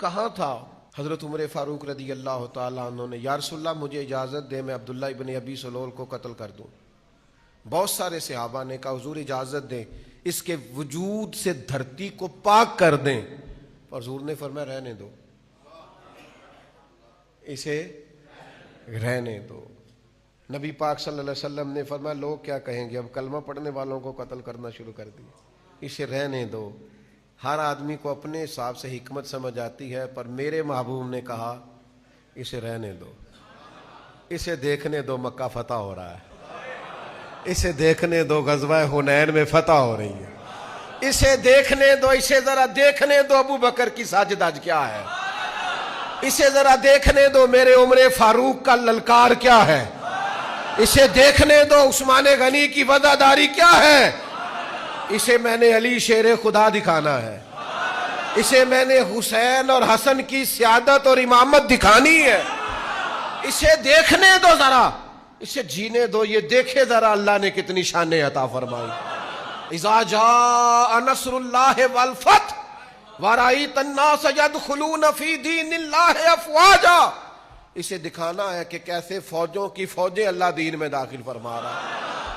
کہاں تھا؟ حضرت عمر فاروق رضی اللہ تعالیٰ عنہ نے، یا رسول اللہ مجھے اجازت دے میں عبداللہ ابن ابی سلول کو قتل کر دوں۔ بہت سارے صحابہ نے کہا حضور اجازت دیں، اس کے وجود سے دھرتی کو پاک کر دیں، پر حضور نے فرمایا رہنے دو، اسے رہنے دو۔ نبی پاک صلی اللہ علیہ وسلم نے فرمایا لوگ کیا کہیں گے، اب کلمہ پڑھنے والوں کو قتل کرنا شروع کر دیا، اسے رہنے دو۔ ہر آدمی کو اپنے حساب سے حکمت سمجھ آتی ہے، پر میرے محبوب نے کہا اسے رہنے دو، اسے دیکھنے دو مکہ فتح ہو رہا ہے، اسے دیکھنے دو غزوہ حنین میں فتح ہو رہی ہے، اسے دیکھنے دو، اسے ذرا دیکھنے دو ابو بکر کی ساجد آج کیا ہے، اسے ذرا دیکھنے دو میرے عمر فاروق کا للکار کیا ہے، اسے دیکھنے دو عثمان غنی کی وفاداری کیا ہے، اسے میں نے علی شیر خدا دکھانا ہے، اسے میں نے حسین اور حسن کی سیادت اور امامت دکھانی ہے، اسے دیکھنے دو ذرا، اسے جینے دو، یہ دیکھے ذرا اللہ نے کتنی شانیں عطا فرمائی۔ اذا جاء نصر اللہ والفتح ورأیت الناس يدخلون فی دین اللہ افواجا، اسے دکھانا ہے کہ کیسے فوجوں کی فوجیں اللہ دین میں داخل فرما رہا ہے۔